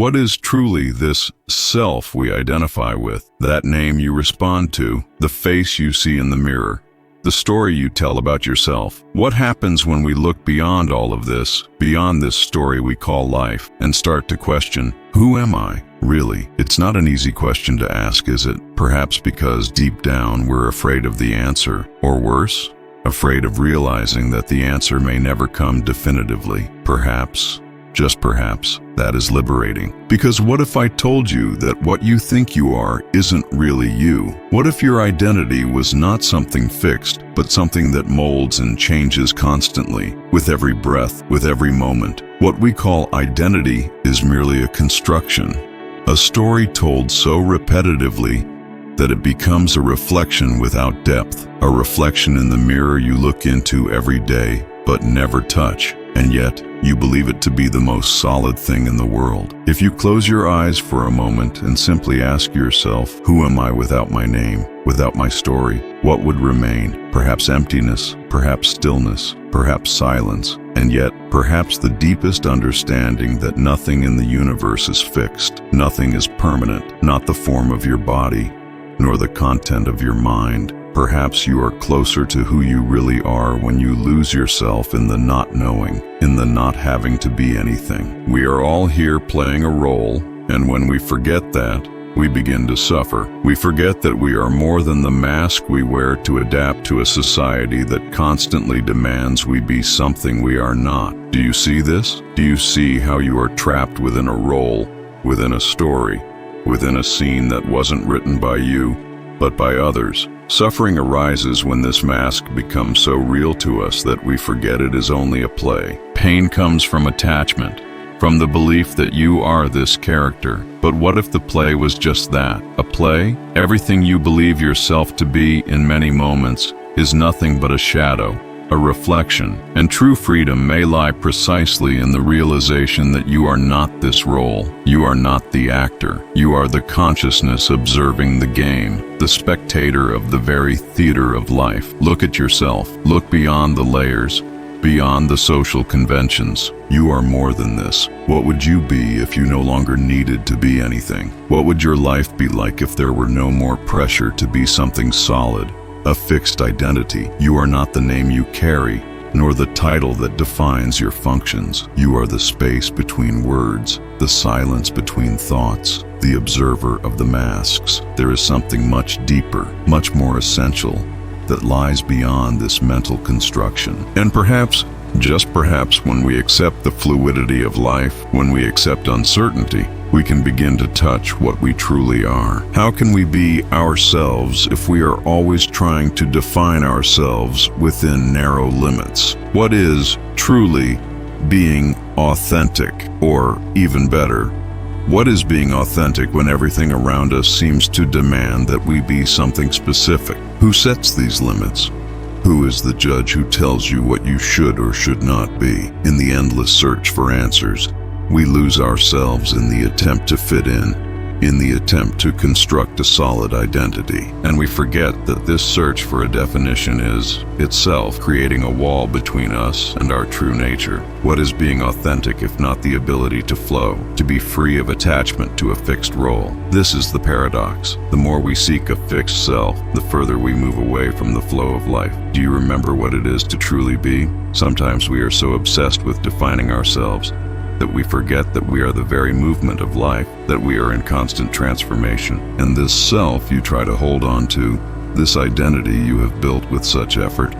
What is truly this self we identify with? That name you respond to, the face you see in the mirror, the story you tell about yourself. What happens when we look beyond all of this, beyond this story we call life, and start to question, who am I? Really, it's not an easy question to ask, is it? Perhaps because deep down we're afraid of the answer, or worse, afraid of realizing that the answer may never come definitively. Perhaps, just perhaps, that is liberating. Because what if I told you that what you think you are isn't really you? What if your identity was not something fixed, but something that molds and changes constantly, with every breath, with every moment? What we call identity is merely a construction, a story told so repetitively that it becomes a reflection without depth, a reflection in the mirror you look into every day but never touch. And yet, you believe it to be the most solid thing in the world. If you close your eyes for a moment and simply ask yourself, who am I without my name, without my story? What would remain? Perhaps emptiness, perhaps stillness, perhaps silence, and yet perhaps the deepest understanding that nothing in the universe is fixed, nothing is permanent, not the form of your body, nor the content of your mind. Perhaps you are closer to who you really are when you lose yourself in the not knowing, in the not having to be anything. We are all here playing a role, and when we forget that, we begin to suffer. We forget that we are more than the mask we wear to adapt to a society that constantly demands we be something we are not. Do you see this? Do you see how you are trapped within a role, within a story, within a scene that wasn't written by you, but by others? Suffering arises when this mask becomes so real to us that we forget it is only a play. Pain comes from attachment, from the belief that you are this character. But what if the play was just that, a play? Everything you believe yourself to be in many moments is nothing but a shadow, a reflection, and true freedom may lie precisely in the realization that you are not this role. You are not the actor. You are the consciousness observing the game, the spectator of the very theater of life. Look at yourself. Look beyond the layers, beyond the social conventions. You are more than this. What would you be if you no longer needed to be anything? What would your life be like if there were no more pressure to be something solid, a fixed identity? You are not the name you carry, nor the title that defines your functions. You are the space between words, the silence between thoughts, the observer of the masks. There is something much deeper, much more essential, that lies beyond this mental construction. And perhaps, just perhaps, when we accept the fluidity of life, when we accept uncertainty, we can begin to touch what we truly are. How can we be ourselves if we are always trying to define ourselves within narrow limits? What is truly being authentic? Or even better, what is being authentic when everything around us seems to demand that we be something specific? Who sets these limits? Who is the judge who tells you what you should or should not be? In the endless search for answers, we lose ourselves in the attempt to fit in the attempt to construct a solid identity. And we forget that this search for a definition is, itself, creating a wall between us and our true nature. What is being authentic if not the ability to flow, to be free of attachment to a fixed role? This is the paradox. The more we seek a fixed self, the further we move away from the flow of life. Do you remember what it is to truly be? Sometimes we are so obsessed with defining ourselves that we forget that we are the very movement of life, that we are in constant transformation. And this self you try to hold on to, this identity you have built with such effort,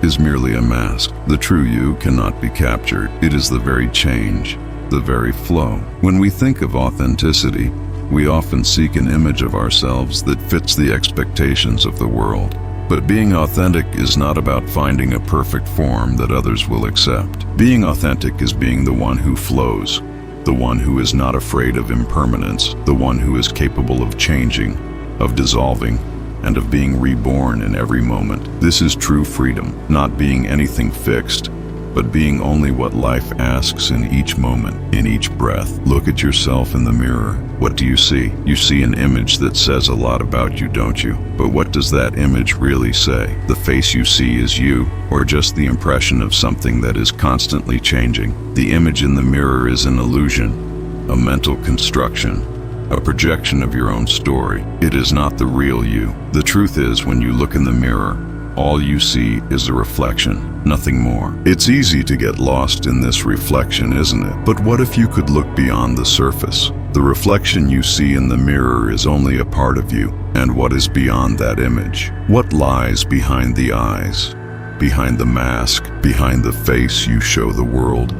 is merely a mask. The true you cannot be captured. It is the very change, the very flow. When we think of authenticity, we often seek an image of ourselves that fits the expectations of the world. But being authentic is not about finding a perfect form that others will accept. Being authentic is being the one who flows, the one who is not afraid of impermanence, the one who is capable of changing, of dissolving, and of being reborn in every moment. This is true freedom, not being anything fixed, but being only what life asks in each moment, in each breath. Look at yourself in the mirror. What do you see? You see an image that says a lot about you, don't you? But what does that image really say? The face you see is you, or just the impression of something that is constantly changing? The image in the mirror is an illusion, a mental construction, a projection of your own story. It is not the real you. The truth is, when you look in the mirror, all you see is a reflection, nothing more. It's easy to get lost in this reflection, isn't it? But what if you could look beyond the surface? The reflection you see in the mirror is only a part of you. And what is beyond that image? What lies behind the eyes? Behind the mask? Behind the face you show the world?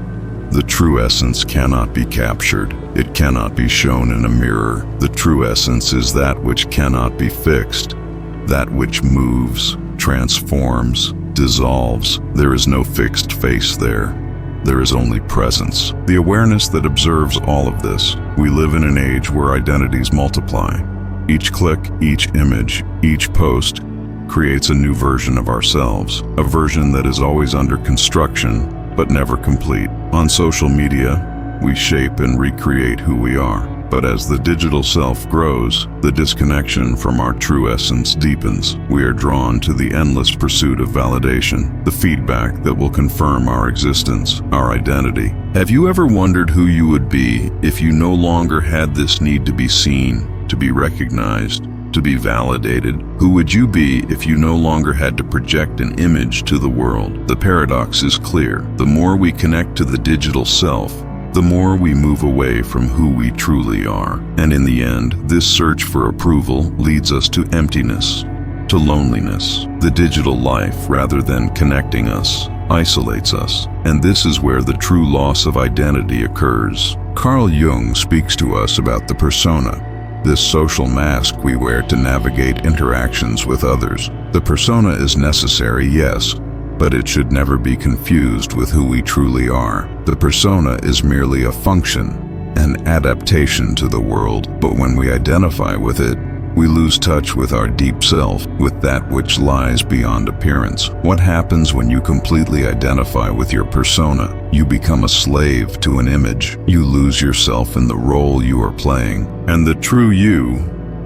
The true essence cannot be captured. It cannot be shown in a mirror. The true essence is that which cannot be fixed, that which moves, transforms, dissolves. There is no fixed face there. There is only presence. The awareness that observes all of this. We live in an age where identities multiply. Each click, each image, each post creates a new version of ourselves, a version that is always under construction but never complete. On social media, we shape and recreate who we are. But as the digital self grows, the disconnection from our true essence deepens. We are drawn to the endless pursuit of validation, the feedback that will confirm our existence, our identity. Have you ever wondered who you would be if you no longer had this need to be seen, to be recognized, to be validated? Who would you be if you no longer had to project an image to the world? The paradox is clear. The more we connect to the digital self, the more we move away from who we truly are. And in the end, this search for approval leads us to emptiness, to loneliness. The digital life, rather than connecting us, isolates us. And this is where the true loss of identity occurs. Carl Jung speaks to us about the persona, this social mask we wear to navigate interactions with others. The persona is necessary, yes, but it should never be confused with who we truly are. The persona is merely a function, an adaptation to the world, but when we identify with it, we lose touch with our deep self, with that which lies beyond appearance. What happens when you completely identify with your persona? You become a slave to an image. You lose yourself in the role you are playing, and the true you,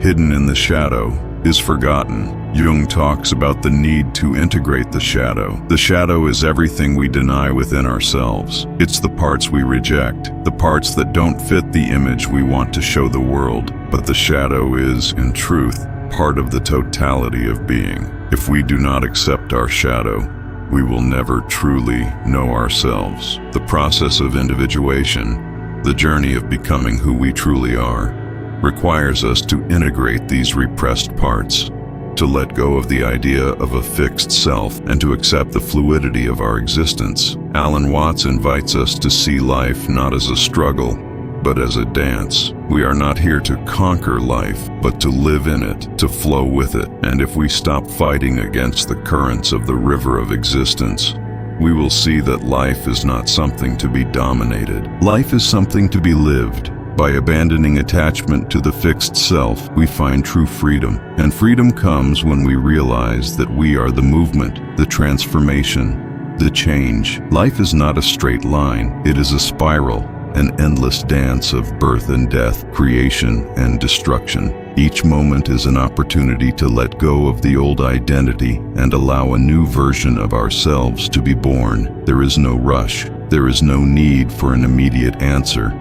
hidden in the shadow, is forgotten. Jung talks about the need to integrate the shadow. The shadow is everything we deny within ourselves. It's the parts we reject, the parts that don't fit the image we want to show the world. But the shadow is, in truth, part of the totality of being. If we do not accept our shadow, we will never truly know ourselves. The process of individuation, the journey of becoming who we truly are, requires us to integrate these repressed parts, to let go of the idea of a fixed self and to accept the fluidity of our existence. Alan Watts invites us to see life not as a struggle, but as a dance. We are not here to conquer life, but to live in it, to flow with it. And if we stop fighting against the currents of the river of existence, we will see that life is not something to be dominated. Life is something to be lived. By abandoning attachment to the fixed self, we find true freedom. And freedom comes when we realize that we are the movement, the transformation, the change. Life is not a straight line. It is a spiral, an endless dance of birth and death, creation and destruction. Each moment is an opportunity to let go of the old identity and allow a new version of ourselves to be born. There is no rush. There is no need for an immediate answer.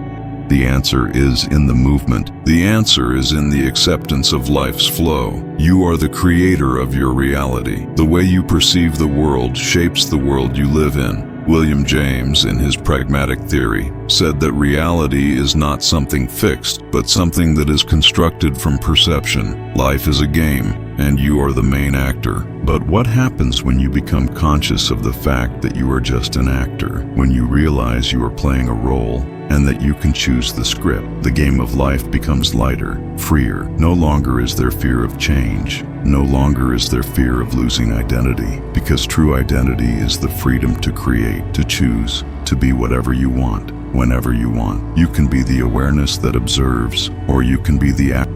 The answer is in the movement. The answer is in the acceptance of life's flow. You are the creator of your reality. The way you perceive the world shapes the world you live in. William James, in his pragmatic theory, said that reality is not something fixed, but something that is constructed from perception. Life is a game, and you are the main actor. But what happens when you become conscious of the fact that you are just an actor? When you realize you are playing a role, and that you can choose the script, the game of life becomes lighter, freer. No longer is there fear of change. No longer is there fear of losing identity, because true identity is the freedom to create, to choose, to be whatever you want, whenever you want. You can be the awareness that observes, or you can be the act